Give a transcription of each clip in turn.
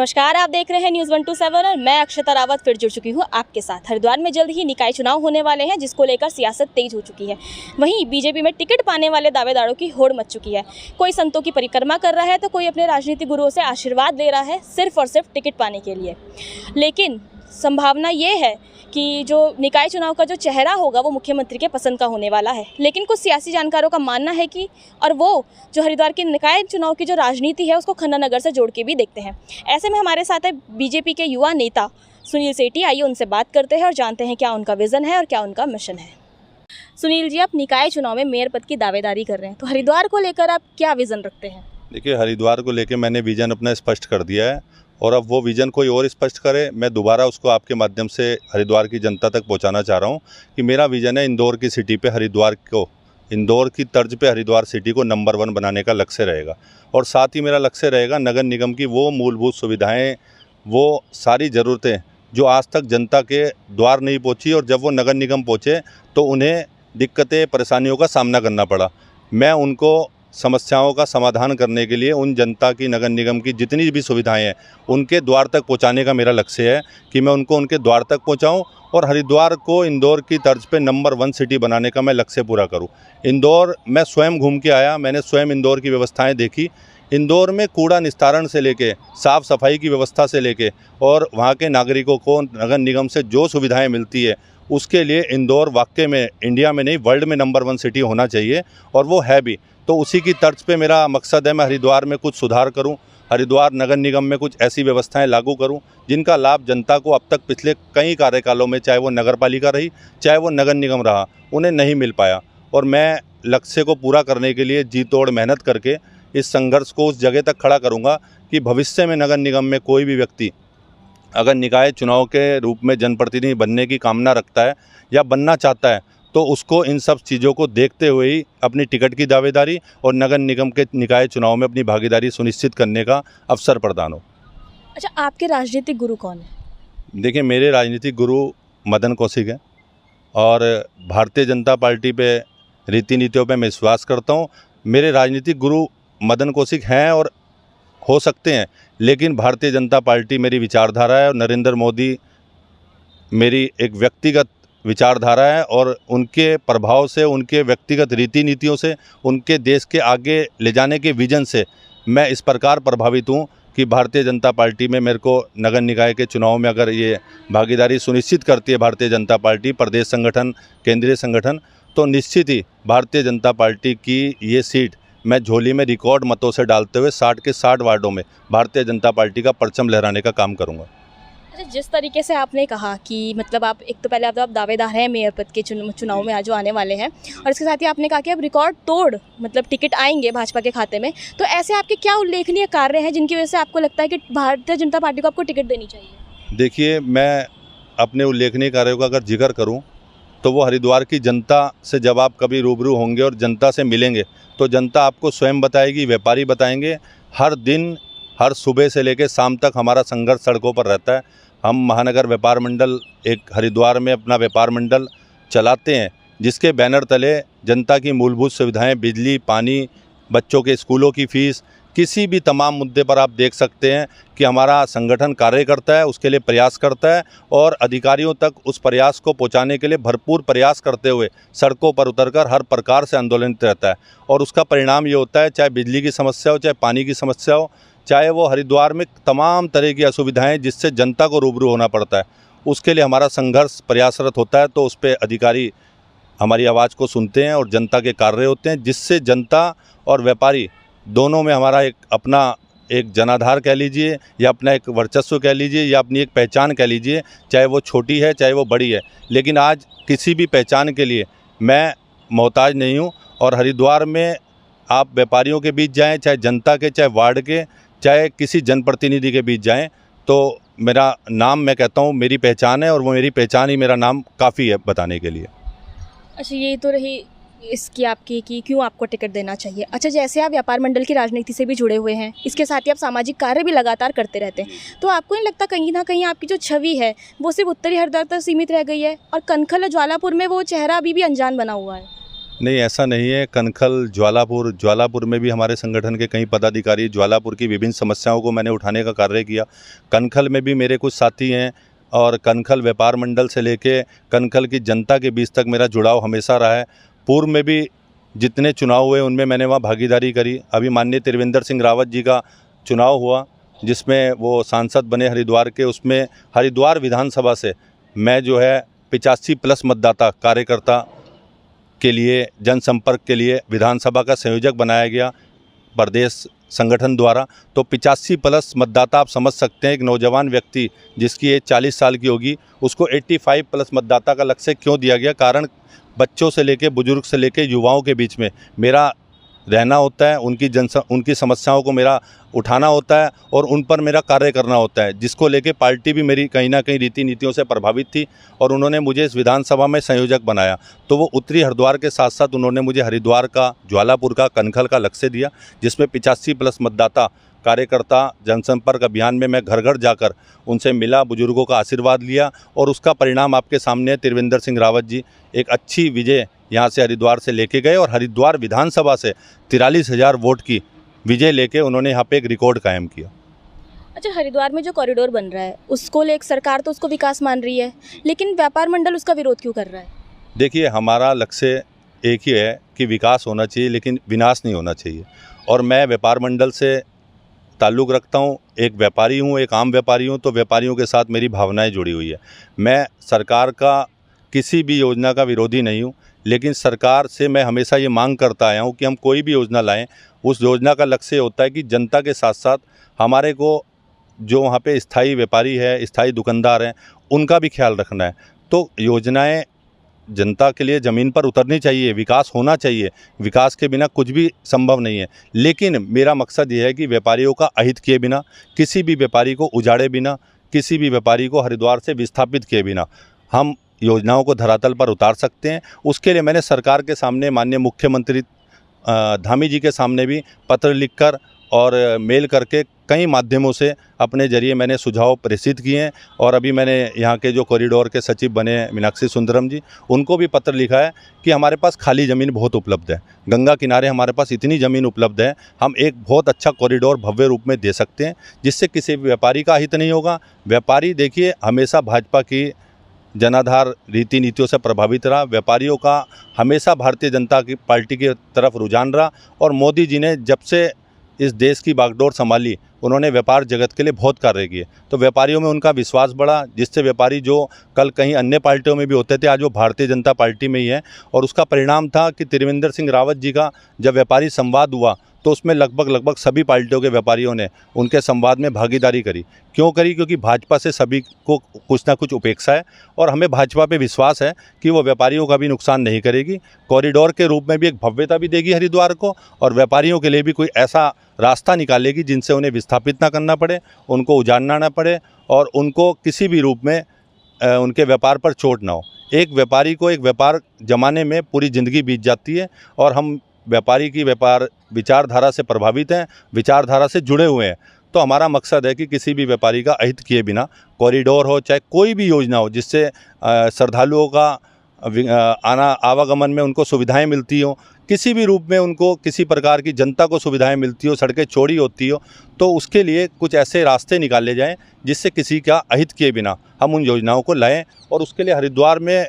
नमस्कार, आप देख रहे हैं न्यूज़ 127 और मैं अक्षता रावत फिर जुड़ चुकी हूं आपके साथ। हरिद्वार में जल्द ही निकाय चुनाव होने वाले हैं, जिसको लेकर सियासत तेज हो चुकी है। वहीं बीजेपी में टिकट पाने वाले दावेदारों की होड़ मच चुकी है। कोई संतों की परिक्रमा कर रहा है तो कोई अपने राजनीतिक गुरुओं से आशीर्वाद ले रहा है, सिर्फ और सिर्फ टिकट पाने के लिए। लेकिन संभावना ये है कि जो निकाय चुनाव का जो चेहरा होगा वो मुख्यमंत्री के पसंद का होने वाला है। लेकिन कुछ सियासी जानकारों का मानना है कि और वो जो हरिद्वार के निकाय चुनाव की जो राजनीति है उसको खन्ना नगर से जोड़ के भी देखते हैं। ऐसे में हमारे साथ है बीजेपी के युवा नेता सुनील सेठी। आइए उनसे बात करते हैं और जानते हैं क्या उनका विज़न है और क्या उनका मिशन है। सुनील जी, आप निकाय चुनाव में मेयर पद की दावेदारी कर रहे हैं, तो हरिद्वार को लेकर आप क्या विज़न रखते हैं? देखिए, हरिद्वार को लेकर मैंने विज़न अपना स्पष्ट कर दिया है और अब वो विज़न कोई और स्पष्ट करे, मैं दोबारा उसको आपके माध्यम से हरिद्वार की जनता तक पहुंचाना चाह रहा हूं कि मेरा विज़न है इंदौर की सिटी पे हरिद्वार को, इंदौर की तर्ज पे हरिद्वार सिटी को नंबर 1 बनाने का लक्ष्य रहेगा। और साथ ही मेरा लक्ष्य रहेगा नगर निगम की वो मूलभूत सुविधाएँ, वो सारी ज़रूरतें जो आज तक जनता के द्वार नहीं पहुँची और जब वो नगर निगम पहुँचे तो उन्हें दिक्कतें परेशानियों का सामना करना पड़ा। मैं उनको समस्याओं का समाधान करने के लिए उन जनता की नगर निगम की जितनी भी सुविधाएं हैं उनके द्वार तक पहुंचाने का मेरा लक्ष्य है कि मैं उनको उनके द्वार तक पहुंचाऊं और हरिद्वार को इंदौर की तर्ज पे नंबर 1 सिटी बनाने का मैं लक्ष्य पूरा करूं। इंदौर मैं स्वयं घूम के आया, मैंने स्वयं इंदौर की व्यवस्थाएं देखी। इंदौर में कूड़ा निस्तारण से लेके साफ़ सफाई की व्यवस्था से लेके और वहाँ के नागरिकों को नगर निगम से जो सुविधाएँ मिलती है उसके लिए इंदौर वाकई में इंडिया में नहीं वर्ल्ड में नंबर 1 सिटी होना चाहिए और वो है भी। तो उसी की तर्ज पे मेरा मकसद है मैं हरिद्वार में कुछ सुधार करूं, हरिद्वार नगर निगम में कुछ ऐसी व्यवस्थाएं लागू करूं जिनका लाभ जनता को अब तक पिछले कई कार्यकालों में, चाहे वो नगर पालिका रही चाहे वो नगर निगम रहा, उन्हें नहीं मिल पाया। और मैं लक्ष्य को पूरा करने के लिए जी तोड़ मेहनत करके इस संघर्ष को उस जगह तक खड़ा करूँगा कि भविष्य में नगर निगम में कोई भी व्यक्ति अगर निकाय चुनाव के रूप में जनप्रतिनिधि बनने की कामना रखता है या बनना चाहता है तो उसको इन सब चीज़ों को देखते हुए ही अपनी टिकट की दावेदारी और नगर निगम के निकाय चुनाव में अपनी भागीदारी सुनिश्चित करने का अवसर प्रदान हो। अच्छा, आपके राजनीतिक गुरु कौन है? देखिए, मेरे राजनीतिक गुरु मदन कौशिक हैं और भारतीय जनता पार्टी पे रीति नीतियों पे मैं विश्वास करता हूँ। मेरे राजनीतिक गुरु मदन कौशिक हैं और हो सकते हैं, लेकिन भारतीय जनता पार्टी मेरी विचारधारा है और नरेंद्र मोदी मेरी एक व्यक्तिगत विचारधारा है और उनके प्रभाव से, उनके व्यक्तिगत रीति नीतियों से, उनके देश के आगे ले जाने के विजन से मैं इस प्रकार प्रभावित हूँ कि भारतीय जनता पार्टी में मेरे को नगर निकाय के चुनाव में अगर ये भागीदारी सुनिश्चित करती है भारतीय जनता पार्टी, प्रदेश संगठन, केंद्रीय संगठन, तो निश्चित ही भारतीय जनता पार्टी की ये सीट मैं झोली में रिकॉर्ड मतों से डालते हुए 60 के 60 वार्डों में भारतीय जनता पार्टी का परचम लहराने का काम करूँगा। अच्छा, जिस तरीके से आपने कहा कि मतलब आप एक तो पहले आप दावेदार हैं मेयर पद के चुनाव में आज जो आने वाले हैं और इसके साथ ही आपने कहा कि अब रिकॉर्ड तोड़ मतलब टिकट आएंगे भाजपा के खाते में, तो ऐसे आपके क्या उल्लेखनीय कार्य हैं जिनकी वजह से आपको लगता है कि भारतीय जनता पार्टी को आपको टिकट देनी चाहिए? देखिए, मैं अपने उल्लेखनीय कार्यों का अगर जिक्र करूँ तो वो हरिद्वार की जनता से जब आप कभी रूबरू होंगे और जनता से मिलेंगे तो जनता आपको स्वयं बताएगी, व्यापारी बताएंगे। हर दिन, हर सुबह से लेकर शाम तक हमारा संघर्ष सड़कों पर रहता है। हम महानगर व्यापार मंडल एक हरिद्वार में अपना व्यापार मंडल चलाते हैं जिसके बैनर तले जनता की मूलभूत सुविधाएं, बिजली, पानी, बच्चों के स्कूलों की फ़ीस, किसी भी तमाम मुद्दे पर आप देख सकते हैं कि हमारा संगठन कार्य करता है, उसके लिए प्रयास करता है और अधिकारियों तक उस प्रयास को पहुंचाने के लिए भरपूर प्रयास करते हुए सड़कों पर उतरकर हर प्रकार से आंदोलित रहता है। और उसका परिणाम ये होता है, चाहे बिजली की समस्या हो, चाहे पानी की समस्या हो, चाहे वो हरिद्वार में तमाम तरह की असुविधाएँ जिससे जनता को रूबरू होना पड़ता है, उसके लिए हमारा संघर्ष प्रयासरत होता है। तो उस पर अधिकारी हमारी आवाज़ को सुनते हैं और जनता के कार्य होते हैं, जिससे जनता और व्यापारी दोनों में हमारा एक अपना एक जनाधार कह लीजिए या अपना एक वर्चस्व कह लीजिए या अपनी एक पहचान कह लीजिए, चाहे वो छोटी है चाहे वो बड़ी है, लेकिन आज किसी भी पहचान के लिए मैं मोहताज नहीं हूँ। और हरिद्वार में आप व्यापारियों के बीच जाएं, चाहे जनता के, चाहे वार्ड के, चाहे किसी जनप्रतिनिधि के बीच जाएं, तो मेरा नाम, मैं कहता हूँ, मेरी पहचान है और वो मेरी पहचान ही मेरा नाम काफ़ी है बताने के लिए। अच्छा, ये तो रही इसकी आपकी कि क्यों आपको टिकट देना चाहिए। अच्छा, जैसे आप व्यापार मंडल की राजनीति से भी जुड़े हुए हैं, इसके साथ ही आप सामाजिक कार्य भी लगातार करते रहते हैं, तो आपको नहीं लगता कहीं ना कहीं आपकी जो छवि है वो सिर्फ उत्तरी हरिद्वार तक सीमित रह गई है और कनखल और ज्वालापुर में वो चेहरा अभी भी अनजान बना हुआ है? नहीं, ऐसा नहीं है। कनखल, ज्वालापुर में भी हमारे संगठन के कई पदाधिकारी, ज्वालापुर की विभिन्न समस्याओं को मैंने उठाने का कार्य किया। कनखल में भी मेरे कुछ साथी हैं और कनखल व्यापार मंडल से लेके कनखल की जनता के बीच तक मेरा जुड़ाव हमेशा रहा है। पूर्व में भी जितने चुनाव हुए उनमें मैंने वहाँ भागीदारी करी। अभी माननीय त्रिवेंद्र सिंह रावत जी का चुनाव हुआ जिसमें वो सांसद बने हरिद्वार के, उसमें हरिद्वार विधानसभा से मैं जो है 85+ मतदाता कार्यकर्ता के लिए, जनसंपर्क के लिए विधानसभा का संयोजक बनाया गया प्रदेश संगठन द्वारा। तो 85+ मतदाता, आप समझ सकते हैं एक नौजवान व्यक्ति जिसकी एज 40 साल की होगी उसको 85+ मतदाता का लक्ष्य क्यों दिया गया। कारण बच्चों से लेके, बुजुर्ग से लेके युवाओं के बीच में मेरा रहना होता है, उनकी समस्याओं को मेरा उठाना होता है और उन पर मेरा कार्य करना होता है, जिसको लेके पार्टी भी मेरी कहीं ना कहीं रीति नीतियों से प्रभावित थी और उन्होंने मुझे इस विधानसभा में संयोजक बनाया। तो वो उत्तरी हरिद्वार के साथ साथ उन्होंने मुझे हरिद्वार का, ज्वालापुर का, कनखल का लक्ष्य दिया, जिसमें 85+ मतदाता कार्यकर्ता जनसंपर्क अभियान में मैं घर घर जाकर उनसे मिला, बुजुर्गों का आशीर्वाद लिया और उसका परिणाम आपके सामने है। त्रिवेंद्र सिंह रावत जी एक अच्छी विजय यहाँ से हरिद्वार से लेके गए और हरिद्वार विधानसभा से 43,000 वोट की विजय लेके उन्होंने यहाँ पे एक रिकॉर्ड कायम किया। अच्छा, हरिद्वार में जो कॉरिडोर बन रहा है उसको लेकर सरकार तो उसको विकास मान रही है, लेकिन व्यापार मंडल उसका विरोध क्यों कर रहा है? देखिए, हमारा लक्ष्य एक ही है कि विकास होना चाहिए लेकिन विनाश नहीं होना चाहिए। और मैं व्यापार मंडल से ताल्लुक़ रखता हूँ, एक व्यापारी हूँ, एक आम व्यापारी हूँ, तो व्यापारियों के साथ मेरी भावनाएं जुड़ी हुई है। मैं सरकार का किसी भी योजना का विरोधी नहीं हूँ, लेकिन सरकार से मैं हमेशा ये मांग करता आया हूँ कि हम कोई भी योजना लाएं, उस योजना का लक्ष्य होता है कि जनता के साथ साथ हमारे को जो वहाँ पे स्थायी व्यापारी है, स्थायी दुकानदार हैं, उनका भी ख्याल रखना है। तो योजनाएं जनता के लिए ज़मीन पर उतरनी चाहिए, विकास होना चाहिए। विकास के बिना कुछ भी संभव नहीं है। लेकिन मेरा मकसद ये है कि व्यापारियों का अहित किए बिना, किसी भी व्यापारी को उजाड़े बिना, किसी भी व्यापारी को हरिद्वार से विस्थापित किए बिना हम योजनाओं को धरातल पर उतार सकते हैं। उसके लिए मैंने सरकार के सामने, माननीय मुख्यमंत्री धामी जी के सामने भी पत्र लिखकर और मेल करके कई माध्यमों से अपने जरिए मैंने सुझाव प्रेषित किए हैं। और अभी मैंने यहाँ के जो कॉरिडोर के सचिव बने हैं मीनाक्षी सुंदरम जी, उनको भी पत्र लिखा है कि हमारे पास खाली ज़मीन बहुत उपलब्ध है, गंगा किनारे हमारे पास इतनी ज़मीन उपलब्ध है, हम एक बहुत अच्छा कॉरिडोर भव्य रूप में दे सकते हैं, जिससे किसी भी व्यापारी का हित नहीं होगा। व्यापारी देखिए हमेशा भाजपा की जनाधार रीति नीतियों से प्रभावित रहा, व्यापारियों का हमेशा भारतीय जनता की पार्टी की तरफ रुझान रहा। और मोदी जी ने जब से इस देश की बागडोर संभाली, उन्होंने व्यापार जगत के लिए बहुत कार्य किए, तो व्यापारियों में उनका विश्वास बढ़ा, जिससे व्यापारी जो कल कहीं अन्य पार्टियों में भी होते थे, आज वो भारतीय जनता पार्टी में ही है। और उसका परिणाम था कि त्रिवेंद्र सिंह रावत जी का जब व्यापारी संवाद हुआ तो उसमें लगभग सभी पार्टियों के व्यापारियों ने उनके संवाद में भागीदारी करी। क्यों करी? क्योंकि भाजपा से सभी को कुछ ना कुछ उपेक्षा है और हमें भाजपा पे विश्वास है कि वो व्यापारियों का भी नुकसान नहीं करेगी, कॉरिडोर के रूप में भी एक भव्यता भी देगी हरिद्वार को, और व्यापारियों के लिए भी कोई ऐसा रास्ता निकालेगी जिनसे उन्हें विस्थापित ना करना पड़े, उनको उजाड़ना ना पड़े और उनको किसी भी रूप में उनके व्यापार पर चोट ना हो। एक व्यापारी को एक व्यापार जमाने में पूरी ज़िंदगी बीत जाती है और हम व्यापारी की व्यापार विचारधारा से प्रभावित हैं, विचारधारा से जुड़े हुए हैं। तो हमारा मकसद है कि किसी भी व्यापारी का अहित किए बिना कॉरिडोर हो, चाहे कोई भी योजना हो जिससे श्रद्धालुओं का आवागमन में उनको सुविधाएं मिलती हो, किसी भी रूप में उनको किसी प्रकार की जनता को सुविधाएं मिलती हो, सड़कें चौड़ी होती हो, तो उसके लिए कुछ ऐसे रास्ते निकाले जाएं जिससे किसी का अहित किए बिना हम उन योजनाओं को लाएं। और उसके लिए हरिद्वार में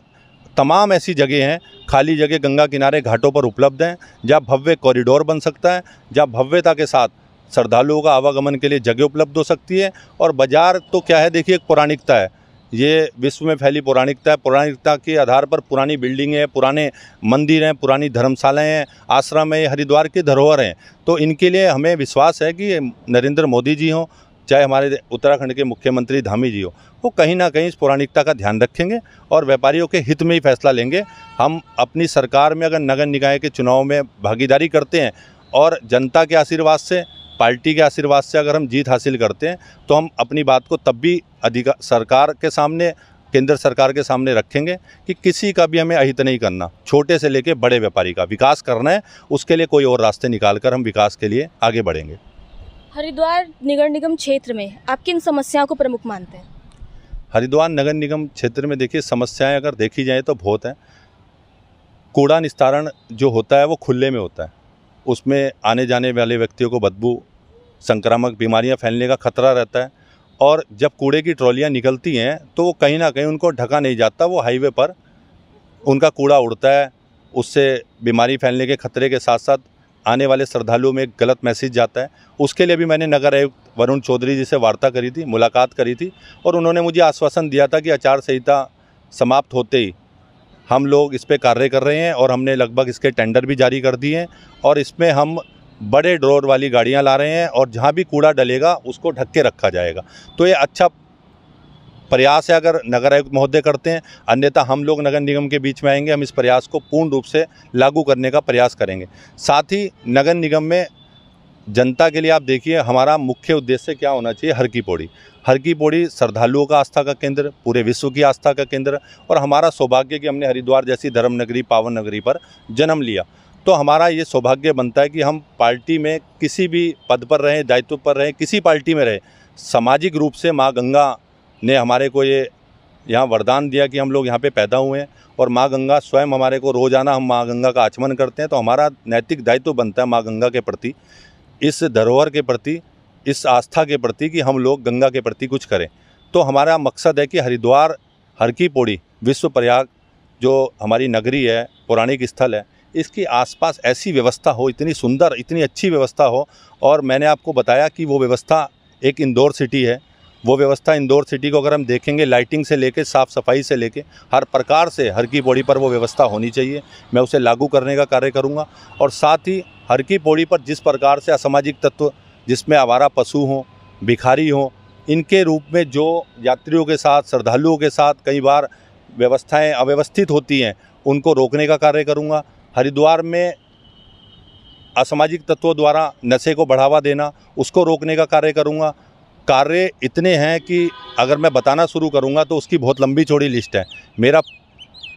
तमाम ऐसी जगह हैं, खाली जगह गंगा किनारे घाटों पर उपलब्ध हैं, जहाँ भव्य कॉरिडोर बन सकता है, जहाँ भव्यता के साथ श्रद्धालुओं का आवागमन के लिए जगह उपलब्ध हो सकती है। और बाज़ार तो क्या है, देखिए एक पौराणिकता है, ये विश्व में फैली पौराणिकता है। पौराणिकता के आधार पर पुरानी बिल्डिंगें हैं, पुराने मंदिर हैं, पुरानी धर्मशालाएँ हैं, आश्रम है, हरिद्वार की धरोहर हैं। तो इनके लिए हमें विश्वास है कि नरेंद्र मोदी जी हों, चाहे हमारे उत्तराखंड के मुख्यमंत्री धामी जी हो, वो कहीं ना कहीं इस पौराणिकता का ध्यान रखेंगे और व्यापारियों के हित में ही फैसला लेंगे। हम अपनी सरकार में अगर नगर निकाय के चुनाव में भागीदारी करते हैं और जनता के आशीर्वाद से, पार्टी के आशीर्वाद से अगर हम जीत हासिल करते हैं, तो हम अपनी बात को तब भी सरकार के सामने, केंद्र सरकार के सामने रखेंगे कि किसी का भी हमें अहित नहीं करना, छोटे से लेकर बड़े व्यापारी का विकास करना है। उसके लिए कोई और रास्ते निकाल कर हम विकास के लिए आगे बढ़ेंगे। हरिद्वार नगर निगम क्षेत्र में आप किन समस्याओं को प्रमुख मानते हैं? हरिद्वार नगर निगम क्षेत्र में देखिए समस्याएं अगर देखी जाए तो बहुत हैं। कूड़ा निस्तारण जो होता है वो खुले में होता है, उसमें आने जाने वाले व्यक्तियों को बदबू, संक्रामक बीमारियां फैलने का खतरा रहता है। और जब कूड़े की ट्रॉलियां निकलती हैं तो वो कहीं ना कहीं उनको ढका नहीं जाता, वो हाईवे पर उनका कूड़ा उड़ता है, उससे बीमारी फैलने के खतरे के साथ साथ आने वाले श्रद्धालुओं में एक गलत मैसेज जाता है। उसके लिए भी मैंने नगर आयुक्त वरुण चौधरी जी से वार्ता करी थी, मुलाकात करी थी, और उन्होंने मुझे आश्वासन दिया था कि आचार संहिता समाप्त होते ही हम लोग इस पे कार्य कर रहे हैं और हमने लगभग इसके टेंडर भी जारी कर दिए हैं और इसमें हम बड़े ड्रॉर वाली गाड़ियां ला रहे हैं और जहां भी कूड़ा डलेगा उसको ढक के रखा जाएगा। तो ये अच्छा प्रयास है अगर नगर आयुक्त महोदय करते हैं, अन्यथा हम लोग नगर निगम के बीच में आएंगे, हम इस प्रयास को पूर्ण रूप से लागू करने का प्रयास करेंगे। साथ ही नगर निगम में जनता के लिए आप देखिए हमारा मुख्य उद्देश्य क्या होना चाहिए। हर की पौड़ी, हर की पौड़ी श्रद्धालुओं का आस्था का केंद्र, पूरे विश्व की आस्था का केंद्र, और हमारा सौभाग्य कि हमने हरिद्वार जैसी धर्म नगरी, पावन नगरी पर जन्म लिया। तो हमारा ये सौभाग्य बनता है कि हम पार्टी में किसी भी पद पर रहें, दायित्व पर रहें, किसी पार्टी में रहें, सामाजिक रूप से माँ गंगा ने हमारे को ये यहाँ वरदान दिया कि हम लोग यहाँ पे पैदा हुए हैं और माँ गंगा स्वयं हमारे को रोज़ाना हम माँ गंगा का आचमन करते हैं। तो हमारा नैतिक दायित्व बनता है माँ गंगा के प्रति, इस धरोहर के प्रति, इस आस्था के प्रति कि हम लोग गंगा के प्रति कुछ करें। तो हमारा मकसद है कि हरिद्वार, हर की पौड़ी, विश्व प्रयाग जो हमारी नगरी है, पौराणिक स्थल है, इसके आसपास ऐसी व्यवस्था हो, इतनी सुंदर, इतनी अच्छी व्यवस्था हो। और मैंने आपको बताया कि वो व्यवस्था एक इंदौर सिटी है। वो व्यवस्था इंदौर सिटी को अगर हम देखेंगे, लाइटिंग से लेके, साफ़ सफाई से लेके, हर प्रकार से हर की पौड़ी पर वो व्यवस्था होनी चाहिए। मैं उसे लागू करने का कार्य करूँगा। और साथ ही हर की पौड़ी पर जिस प्रकार से असामाजिक तत्व, जिसमें आवारा पशु हों, भिखारी हों, इनके रूप में जो यात्रियों के साथ, श्रद्धालुओं के साथ कई बार व्यवस्थाएं अव्यवस्थित होती हैं, उनको रोकने का कार्य करूँगा। हरिद्वार में असामाजिक तत्वों द्वारा नशे को बढ़ावा देना, उसको रोकने का कार्य करूँगा। कार्य इतने हैं कि अगर मैं बताना शुरू करूँगा तो उसकी बहुत लंबी चौड़ी लिस्ट है। मेरा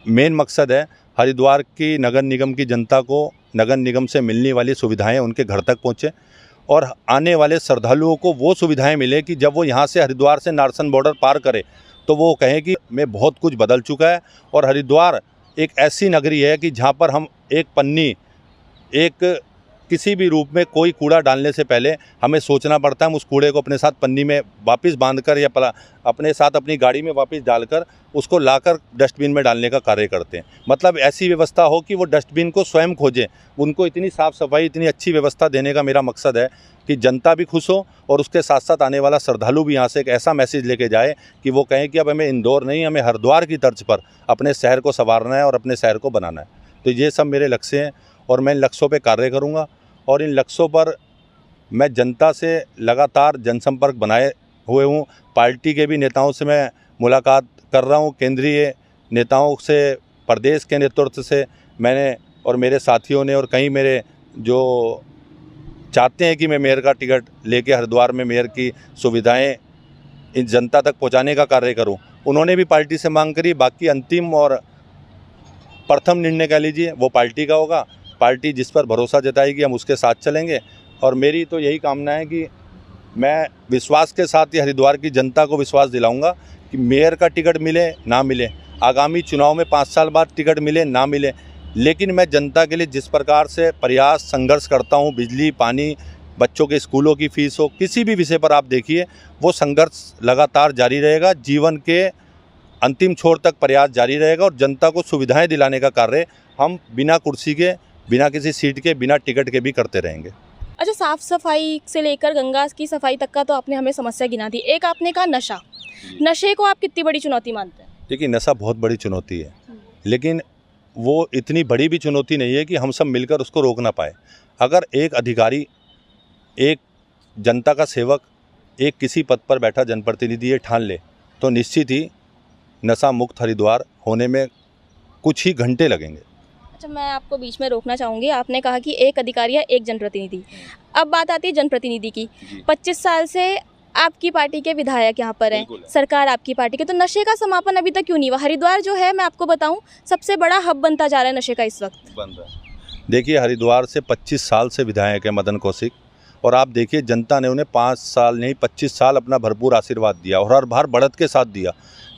मेन मकसद है हरिद्वार की नगर निगम की जनता को नगर निगम से मिलने वाली सुविधाएं उनके घर तक पहुँचे और आने वाले श्रद्धालुओं को वो सुविधाएं मिले कि जब वो यहाँ से हरिद्वार से नारसन बॉर्डर पार करे तो वो कहें कि मैं बहुत कुछ बदल चुका है। और हरिद्वार एक ऐसी नगरी है कि जहाँ पर हम एक पन्नी, एक किसी भी रूप में कोई कूड़ा डालने से पहले हमें सोचना पड़ता है। हम उस कूड़े को अपने साथ पन्नी में वापस बांधकर या अपने साथ अपनी गाड़ी में वापस डालकर उसको लाकर डस्टबिन में डालने का कार्य करते हैं। मतलब ऐसी व्यवस्था हो कि वो डस्टबिन को स्वयं खोजें। उनको इतनी साफ़ सफाई, इतनी अच्छी व्यवस्था देने का मेरा मकसद है कि जनता भी खुश हो और उसके साथ साथ आने वाला श्रद्धालु भी यहाँ से एक ऐसा मैसेज लेके जाए कि वो कहें कि अब हमें इंदौर नहीं, हमें हरिद्वार की तर्ज पर अपने शहर को संवारना है और अपने शहर को बनाना है। तो ये सब मेरे लक्ष्य हैं और मैं इन लक्ष्यों पे कार्य करूँगा और इन लक्ष्यों पर मैं जनता से लगातार जनसंपर्क बनाए हुए हूँ। पार्टी के भी नेताओं से मैं मुलाकात कर रहा हूँ, केंद्रीय नेताओं से, प्रदेश के नेतृत्व से मैंने और मेरे साथियों ने, और कई मेरे जो चाहते हैं कि मैं मेयर का टिकट लेके हरिद्वार में मेयर की सुविधाएं इन जनता तक पहुंचाने का कार्य करूं, उन्होंने भी पार्टी से मांग करी। बाकी अंतिम और प्रथम निर्णय कह लीजिए वो पार्टी का होगा। पार्टी जिस पर भरोसा जताएगी हम उसके साथ चलेंगे। और मेरी तो यही कामना है कि मैं विश्वास के साथ ही हरिद्वार की जनता को विश्वास दिलाऊंगा कि मेयर का टिकट मिले ना मिले, आगामी चुनाव में 5 साल बाद टिकट मिले ना मिले, लेकिन मैं जनता के लिए जिस प्रकार से प्रयास, संघर्ष करता हूं, बिजली, पानी, बच्चों के स्कूलों की फ़ीस हो, किसी भी विषय पर आप देखिए, वो संघर्ष लगातार जारी रहेगा। जीवन के अंतिम छोर तक प्रयास जारी रहेगा और जनता को सुविधाएं दिलाने का कार्य हम बिना कुर्सी के, बिना किसी सीट के, बिना टिकट के भी करते रहेंगे। अच्छा, साफ़ सफाई से लेकर गंगा की सफाई तक का तो आपने हमें समस्या गिना दी। एक आपने कहा नशा, नशे को आप कितनी बड़ी चुनौती मानते हैं? देखिए, नशा बहुत बड़ी चुनौती है, लेकिन वो इतनी बड़ी भी चुनौती नहीं है कि हम सब मिलकर उसको रोक ना पाए। अगर एक अधिकारी, एक जनता का सेवक, एक किसी पद पर बैठा जनप्रतिनिधि ये ठान ले तो निश्चित ही नशा मुक्त हरिद्वार होने में कुछ ही घंटे लगेंगे। अच्छा, मैं आपको बीच में रोकना चाहूँगी। आपने कहा कि एक अधिकारी या एक जनप्रतिनिधि। अब बात आती है जनप्रतिनिधि की। 25 साल से आपकी पार्टी के विधायक यहाँ पर हैं, सरकार आपकी पार्टी के, तो नशे का समापन अभी तक क्यों नहीं हुआ? हरिद्वार जो है, मैं आपको बताऊँ, सबसे बड़ा हब बनता जा रहा है नशे का इस वक्त। बन रहा है। देखिए, हरिद्वार से 25 साल से विधायक है मदन कौशिक, और आप देखिए जनता ने उन्हें 5 साल नहीं 25 साल अपना भरपूर आशीर्वाद दिया और हर बार बढ़त के साथ दिया।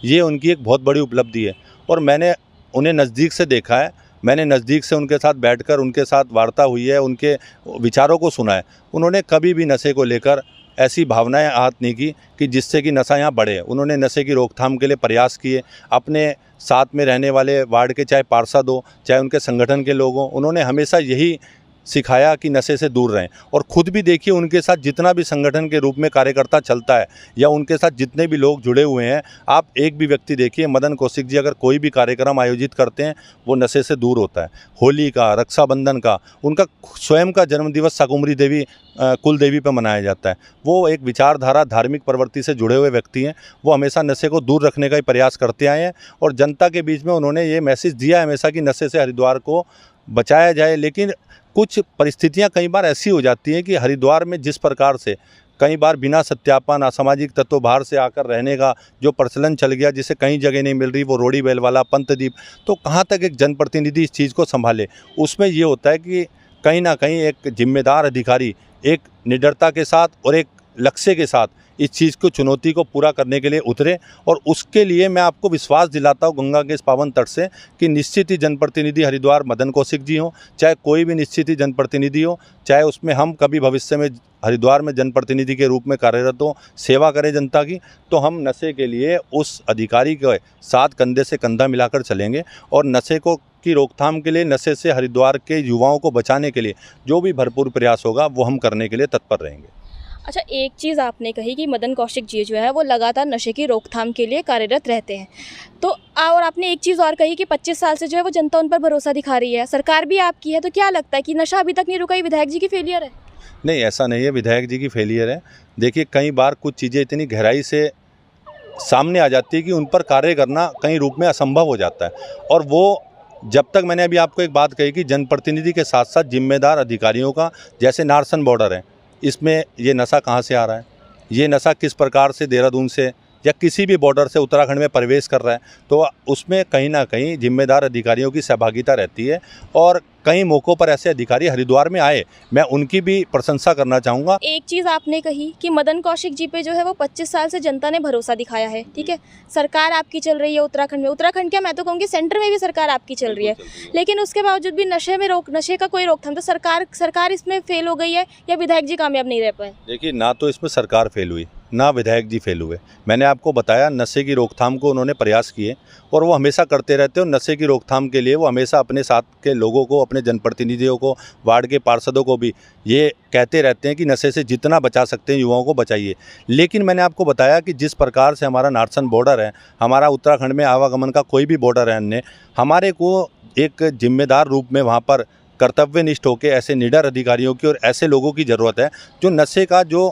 ये उनकी एक बहुत बड़ी उपलब्धि है और मैंने उन्हें नज़दीक से देखा है। मैंने नज़दीक से उनके साथ बैठकर उनके साथ वार्ता हुई है, उनके विचारों को सुना है। उन्होंने कभी भी नशे को लेकर ऐसी भावनाएं आहत नहीं की कि जिससे कि नशा यहाँ बढ़े। उन्होंने नशे की रोकथाम के लिए प्रयास किए। अपने साथ में रहने वाले वार्ड के चाहे पार्षद हो, चाहे उनके संगठन के लोग हों, उन्होंने हमेशा यही सिखाया कि नशे से दूर रहें। और ख़ुद भी देखिए, उनके साथ जितना भी संगठन के रूप में कार्यकर्ता चलता है या उनके साथ जितने भी लोग जुड़े हुए हैं, आप एक भी व्यक्ति देखिए, मदन कौशिक जी अगर कोई भी कार्यक्रम आयोजित करते हैं वो नशे से दूर होता है। होली का, रक्षाबंधन का, उनका स्वयं का जन्मदिवस शाकुंभरी देवी कुल देवी पर मनाया जाता है। वो एक विचारधारा, धार्मिक प्रवृत्ति से जुड़े हुए व्यक्ति हैं। वो हमेशा नशे को दूर रखने का ही प्रयास करते आए हैं और जनता के बीच में उन्होंने ये मैसेज दिया है हमेशा कि नशे से हरिद्वार को बचाया जाए। लेकिन कुछ परिस्थितियां कई बार ऐसी हो जाती हैं कि हरिद्वार में जिस प्रकार से कई बार बिना सत्यापन, असामाजिक तत्व बाहर से आकर रहने का जो प्रचलन चल गया, जिसे कहीं जगह नहीं मिल रही, वो रोड़ी बैल वाला, पंतदीप, तो कहाँ तक एक जनप्रतिनिधि इस चीज़ को संभाले। उसमें ये होता है कि कहीं ना कहीं एक जिम्मेदार अधिकारी एक निडरता के साथ और एक लक्ष्य के साथ इस चीज़ को, चुनौती को पूरा करने के लिए उतरे। और उसके लिए मैं आपको विश्वास दिलाता हूँ गंगा के इस पावन तट से कि निश्चित ही जनप्रतिनिधि हरिद्वार मदन कौशिक जी हों, चाहे कोई भी निश्चित ही जनप्रतिनिधि हो, चाहे उसमें हम कभी भविष्य में हरिद्वार में जनप्रतिनिधि के रूप में कार्यरत हों, सेवा करें जनता की, तो हम नशे के लिए उस अधिकारी के साथ कंधे से कंधा मिलाकर चलेंगे। और नशे को की रोकथाम के लिए, नशे से हरिद्वार के युवाओं को बचाने के लिए जो भी भरपूर प्रयास होगा वो हम करने के लिए तत्पर रहेंगे। अच्छा, एक चीज़ आपने कही कि मदन कौशिक जी जो है वो लगातार नशे की रोकथाम के लिए कार्यरत रहते हैं, तो और आपने एक चीज़ और कही कि 25 साल से जो है वो जनता उन पर भरोसा दिखा रही है, सरकार भी आपकी है, तो क्या लगता है कि नशा अभी तक नहीं रुका, ये विधायक जी की फेलियर है? नहीं, ऐसा नहीं है विधायक जी की फेलियर है। देखिए, कई बार कुछ चीज़ें इतनी गहराई से सामने आ जाती है कि उन पर कार्य करना कई रूप में असंभव हो जाता है। और वो जब तक, मैंने अभी आपको एक बात कही कि जनप्रतिनिधि के साथ साथ जिम्मेदार अधिकारियों का, जैसे नारसन बॉर्डर है, इसमें ये नशा कहाँ से आ रहा है, ये नशा किस प्रकार से देहरादून से या किसी भी बॉर्डर से उत्तराखंड में प्रवेश कर रहा है, तो उसमें कहीं ना कहीं जिम्मेदार अधिकारियों की सहभागिता रहती है। और कई मौक़ों पर ऐसे अधिकारी हरिद्वार में आए, मैं उनकी भी प्रशंसा करना चाहूँगा। एक चीज़ आपने कही कि मदन कौशिक जी पे जो है वो 25 साल से जनता ने भरोसा दिखाया है, ठीक है, सरकार आपकी चल रही है उत्तराखंड में, उत्तराखंड क्या, मैं तो कहूँगी सेंटर में भी सरकार आपकी चल रही है, लेकिन उसके बावजूद भी नशे का कोई रोकथाम, तो सरकार इसमें फेल हो गई है या विधायक जी कामयाब नहीं रह पाए? देखिए, ना तो इसमें सरकार फेल हुई, ना विधायक जी फेल हुए। मैंने आपको बताया, नशे की रोकथाम को उन्होंने प्रयास किए और वो हमेशा करते रहते हैं। और नशे की रोकथाम के लिए वो हमेशा अपने साथ के लोगों को, अपने जनप्रतिनिधियों को, वार्ड के पार्षदों को भी ये कहते रहते हैं कि नशे से जितना बचा सकते हैं युवाओं को बचाइए। लेकिन मैंने आपको बताया कि जिस प्रकार से हमारा नारसन बॉर्डर है, हमारा उत्तराखंड में आवागमन का कोई भी बॉर्डर है अन्य, हमारे को एक जिम्मेदार रूप में वहाँ पर कर्तव्यनिष्ठ होकर ऐसे निडर अधिकारियों की और ऐसे लोगों की ज़रूरत है जो नशे का जो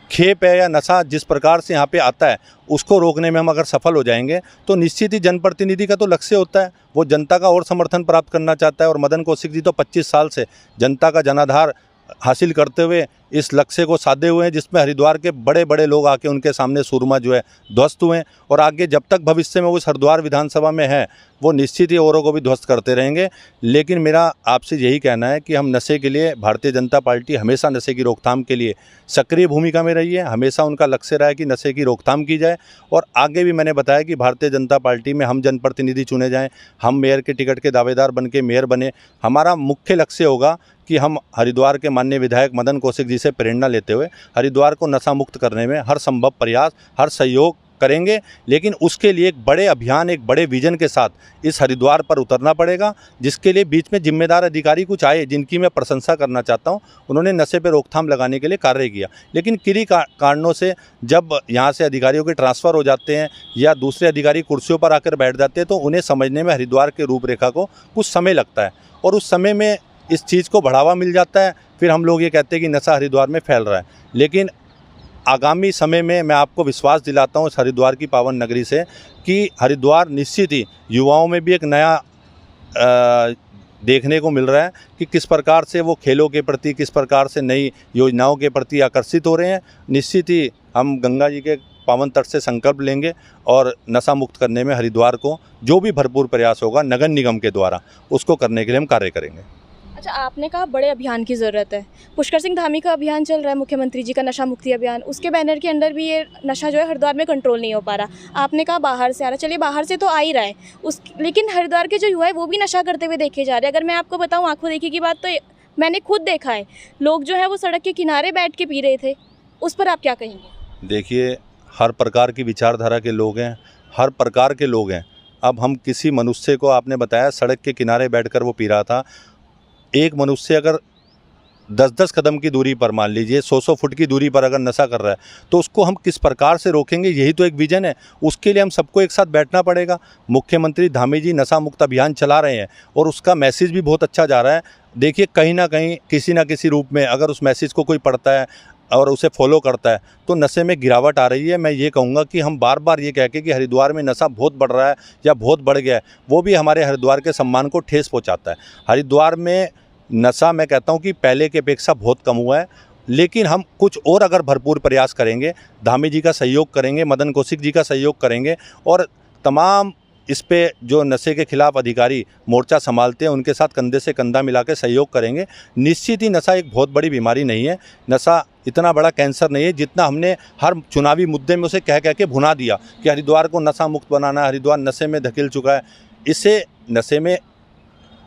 खेप है या नशा जिस प्रकार से यहाँ पे आता है, उसको रोकने में हम अगर सफल हो जाएंगे तो निश्चित ही जनप्रतिनिधि का तो लक्ष्य होता है, वो जनता का और समर्थन प्राप्त करना चाहता है। और मदन कौशिक जी तो 25 साल से जनता का जनाधार हासिल करते हुए इस लक्ष्य को साधे हुए हैं, जिसमें हरिद्वार के बड़े बड़े लोग आके उनके सामने सूरमा जो है ध्वस्त हुए हैं। और आगे जब तक भविष्य में वो उस हरिद्वार विधानसभा में है, वो निश्चित ही औरों को भी ध्वस्त करते रहेंगे। लेकिन मेरा आपसे यही कहना है कि हम नशे के लिए, भारतीय जनता पार्टी हमेशा नशे की रोकथाम के लिए सक्रिय भूमिका में रही है। हमेशा उनका लक्ष्य रहा है कि नशे की रोकथाम की जाए। और आगे भी मैंने बताया कि भारतीय जनता पार्टी में हम जनप्रतिनिधि चुने जाएँ, हम मेयर के टिकट के दावेदार बन के मेयर बने। हमारा मुख्य लक्ष्य होगा कि हम हरिद्वार के माननीय विधायक मदन कौशिक जी से प्रेरणा लेते हुए हरिद्वार को नशा मुक्त करने में हर संभव प्रयास, हर सहयोग करेंगे। लेकिन उसके लिए एक बड़े अभियान, एक बड़े विजन के साथ इस हरिद्वार पर उतरना पड़ेगा, जिसके लिए बीच में जिम्मेदार अधिकारी कुछ आए जिनकी मैं प्रशंसा करना चाहता हूं। उन्होंने नशे पर रोकथाम लगाने के लिए कार्य किया, लेकिन किन्हीं कारणों से जब यहाँ से अधिकारियों के ट्रांसफ़र हो जाते हैं या दूसरे अधिकारी कुर्सियों पर आकर बैठ जाते हैं, तो उन्हें समझने में हरिद्वार के रूपरेखा को कुछ समय लगता है। और उस समय में इस चीज़ को बढ़ावा मिल जाता है, फिर हम लोग ये कहते हैं कि नशा हरिद्वार में फैल रहा है। लेकिन आगामी समय में मैं आपको विश्वास दिलाता हूँ इस हरिद्वार की पावन नगरी से कि हरिद्वार निश्चित ही युवाओं में भी एक नया देखने को मिल रहा है कि किस प्रकार से वो खेलों के प्रति, किस प्रकार से नई योजनाओं के प्रति आकर्षित हो रहे हैं। निश्चित ही हम गंगा जी के पावन तट से संकल्प लेंगे और नशा मुक्त करने में हरिद्वार को जो भी भरपूर प्रयास होगा नगर निगम के द्वारा, उसको करने के लिए हम कार्य करेंगे। अच्छा, आपने कहा बड़े अभियान की ज़रूरत है। पुष्कर सिंह धामी का अभियान चल रहा है, मुख्यमंत्री जी का नशा मुक्ति अभियान, उसके बैनर के अंडर भी ये नशा जो है हरिद्वार में कंट्रोल नहीं हो पा रहा। आपने कहा बाहर से आ रहा, चलिए बाहर से तो आ ही रहा है लेकिन हरिद्वार के जो युवा है वो भी नशा करते हुए देखे जा रहे हैं। अगर मैं आपको बताऊँ आंखों देखी की बात, तो मैंने खुद देखा है, लोग जो है वो सड़क के किनारे बैठ के पी रहे थे। उस पर आप क्या कहेंगे? देखिए, हर प्रकार की विचारधारा के लोग हैं, हर प्रकार के लोग हैं। अब हम किसी मनुष्य को, आपने बताया सड़क के किनारे बैठकर वो पी रहा था, एक मनुष्य अगर 10-10 कदम की दूरी पर, मान लीजिए 100-100 फुट की दूरी पर अगर नशा कर रहा है, तो उसको हम किस प्रकार से रोकेंगे? यही तो एक विज़न है। उसके लिए हम सबको एक साथ बैठना पड़ेगा। मुख्यमंत्री धामी जी नशा मुक्त अभियान चला रहे हैं और उसका मैसेज भी बहुत अच्छा जा रहा है। देखिए, कहीं ना कहीं किसी ना किसी रूप में अगर उस मैसेज को कोई पढ़ता है और उसे फॉलो करता है तो नशे में गिरावट आ रही है। मैं ये कहूँगा कि हम बार बार ये कह के कि हरिद्वार में नशा बहुत बढ़ रहा है या बहुत बढ़ गया है, वो भी हमारे हरिद्वार के सम्मान को ठेस पहुँचाता है। हरिद्वार में नशा, मैं कहता हूँ कि पहले की अपेक्षा बहुत कम हुआ है, लेकिन हम कुछ और अगर भरपूर प्रयास करेंगे, धामी जी का सहयोग करेंगे, मदन कौशिक जी का सहयोग करेंगे और तमाम इस पे जो नशे के खिलाफ अधिकारी मोर्चा संभालते हैं उनके साथ कंधे से कंधा मिला के सहयोग करेंगे, निश्चित ही नशा एक बहुत बड़ी बीमारी नहीं है। नशा इतना बड़ा कैंसर नहीं है जितना हमने हर चुनावी मुद्दे में उसे कह कह के भुना दिया कि हरिद्वार को नशा मुक्त बनाना है, हरिद्वार नशे में धकेल चुका है। इससे नशे में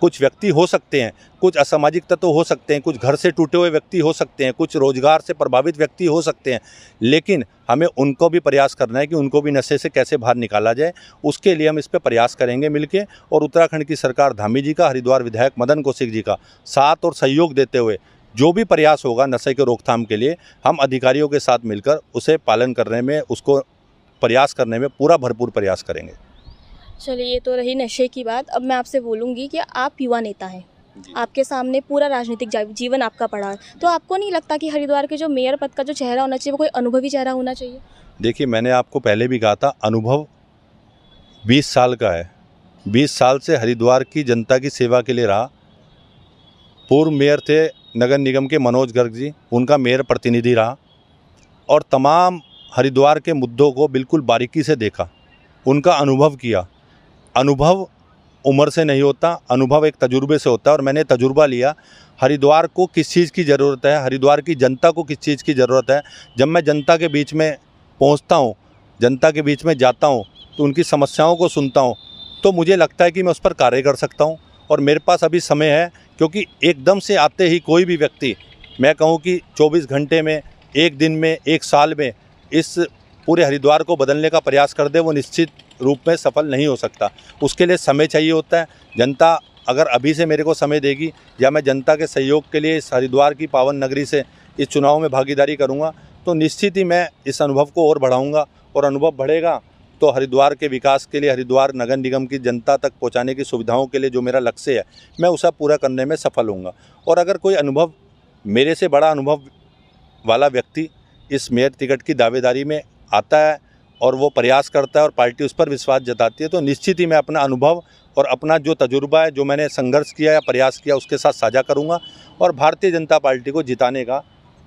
कुछ व्यक्ति हो सकते हैं, कुछ असामाजिक तत्व हो सकते हैं, कुछ घर से टूटे हुए व्यक्ति हो सकते हैं, कुछ रोजगार से प्रभावित व्यक्ति हो सकते हैं, लेकिन हमें उनको भी प्रयास करना है कि उनको भी नशे से कैसे बाहर निकाला जाए। उसके लिए हम इस पे प्रयास करेंगे मिलके, और उत्तराखंड की सरकार धामी जी का, हरिद्वार विधायक मदन कौशिक जी का साथ और सहयोग देते हुए जो भी प्रयास होगा नशे के रोकथाम के लिए, हम अधिकारियों के साथ मिलकर उसे पालन करने में, उसको प्रयास करने में पूरा भरपूर प्रयास करेंगे। चलिए, ये तो रही नशे की बात। अब मैं आपसे बोलूँगी कि आप युवा नेता हैं, आपके सामने पूरा राजनीतिक जीवन आपका पड़ा है, तो आपको नहीं लगता कि हरिद्वार के जो मेयर पद का जो चेहरा होना चाहिए वो कोई अनुभवी चेहरा होना चाहिए? देखिए, मैंने आपको पहले भी कहा था, अनुभव 20 साल का है। 20 साल से हरिद्वार की जनता की सेवा के लिए रहा। पूर्व मेयर थे नगर निगम के मनोज गर्ग जी, उनका मेयर प्रतिनिधि रहा और तमाम हरिद्वार के मुद्दों को बिल्कुल बारीकी से देखा, उनका अनुभव किया। अनुभव उम्र से नहीं होता, अनुभव एक तजुर्बे से होता है और मैंने तजुर्बा लिया। हरिद्वार को किस चीज़ की ज़रूरत है, हरिद्वार की जनता को किस चीज़ की ज़रूरत है। जब मैं जनता के बीच में पहुंचता हूं, जनता के बीच में जाता हूं, तो उनकी समस्याओं को सुनता हूं, तो मुझे लगता है कि मैं उस पर कार्य कर सकता हूं और मेरे पास अभी समय है, क्योंकि एकदम से आते ही कोई भी व्यक्ति, मैं कहूँ कि 24 घंटे में, एक दिन में, एक साल में इस पूरे हरिद्वार को बदलने का प्रयास कर दे, वो निश्चित रूप में सफल नहीं हो सकता। उसके लिए समय चाहिए होता है। जनता अगर अभी से मेरे को समय देगी या मैं जनता के सहयोग के लिए इस हरिद्वार की पावन नगरी से इस चुनाव में भागीदारी करूंगा, तो निश्चित ही मैं इस अनुभव को और बढ़ाऊंगा और अनुभव बढ़ेगा तो हरिद्वार के विकास के लिए, हरिद्वार नगर निगम की जनता तक पहुंचाने की सुविधाओं के लिए जो मेरा लक्ष्य है, मैं उसे पूरा करने में सफल होऊंगा। और अगर कोई अनुभव, मेरे से बड़ा अनुभव वाला व्यक्ति इस मेयर टिकट की दावेदारी में आता है और वो प्रयास करता है और पार्टी उस पर विश्वास जताती है, तो निश्चित ही मैं अपना अनुभव और अपना जो तजुर्बा है, जो मैंने संघर्ष किया या प्रयास किया, उसके साथ साझा करूंगा और भारतीय जनता पार्टी को जिताने का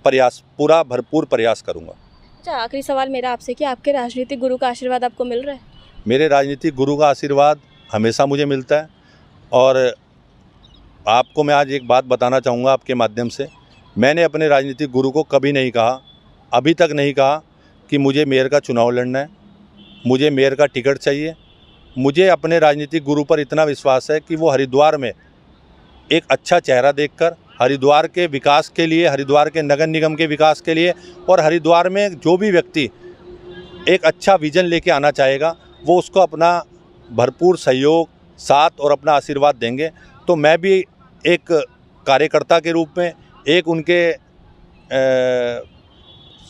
प्रयास, पूरा भरपूर प्रयास करूंगा। अच्छा, आखिरी सवाल मेरा आपसे कि आपके राजनीतिक गुरु का आशीर्वाद आपको मिल रहा है? मेरे राजनीतिक गुरु का आशीर्वाद हमेशा मुझे मिलता है और आपको मैं आज एक बात बताना चाहूँगा आपके माध्यम से। मैंने अपने राजनीतिक गुरु को कभी नहीं कहा, अभी तक नहीं कहा कि मुझे मेयर का चुनाव लड़ना है, मुझे मेयर का टिकट चाहिए। मुझे अपने राजनीतिक गुरु पर इतना विश्वास है कि वो हरिद्वार में एक अच्छा चेहरा देखकर हरिद्वार के विकास के लिए, हरिद्वार के नगर निगम के विकास के लिए और हरिद्वार में जो भी व्यक्ति एक अच्छा विजन लेके आना चाहेगा, वो उसको अपना भरपूर सहयोग, साथ और अपना आशीर्वाद देंगे। तो मैं भी एक कार्यकर्ता के रूप में, एक उनके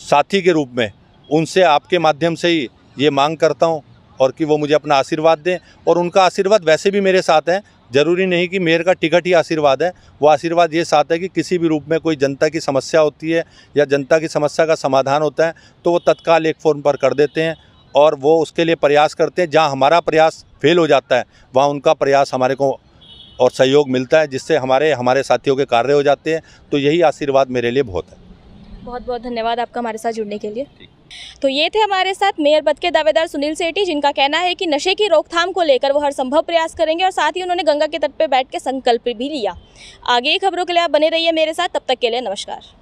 साथी के रूप में उनसे आपके माध्यम से ही ये मांग करता हूं और कि वो मुझे अपना आशीर्वाद दें। और उनका आशीर्वाद वैसे भी मेरे साथ है, ज़रूरी नहीं कि मेयर का टिकट ही आशीर्वाद है। वो आशीर्वाद ये साथ है कि किसी भी रूप में कोई जनता की समस्या होती है या जनता की समस्या का समाधान होता है तो वो तत्काल एक फ़ोन पर कर देते हैं और वो उसके लिए प्रयास करते हैं। जहाँ हमारा प्रयास फेल हो जाता है, वहाँ उनका प्रयास हमारे को और सहयोग मिलता है, जिससे हमारे साथियों के कार्य हो जाते हैं। तो यही आशीर्वाद मेरे लिए बहुत है। बहुत बहुत धन्यवाद आपका हमारे साथ जुड़ने के लिए। तो ये थे हमारे साथ मेयर पद के दावेदार सुनील सेठी, जिनका कहना है कि नशे की रोकथाम को लेकर वो हर संभव प्रयास करेंगे और साथ ही उन्होंने गंगा के तट पर बैठ के संकल्प भी लिया। आगे की खबरों के लिए आप बने रहिए मेरे साथ, तब तक के लिए नमस्कार।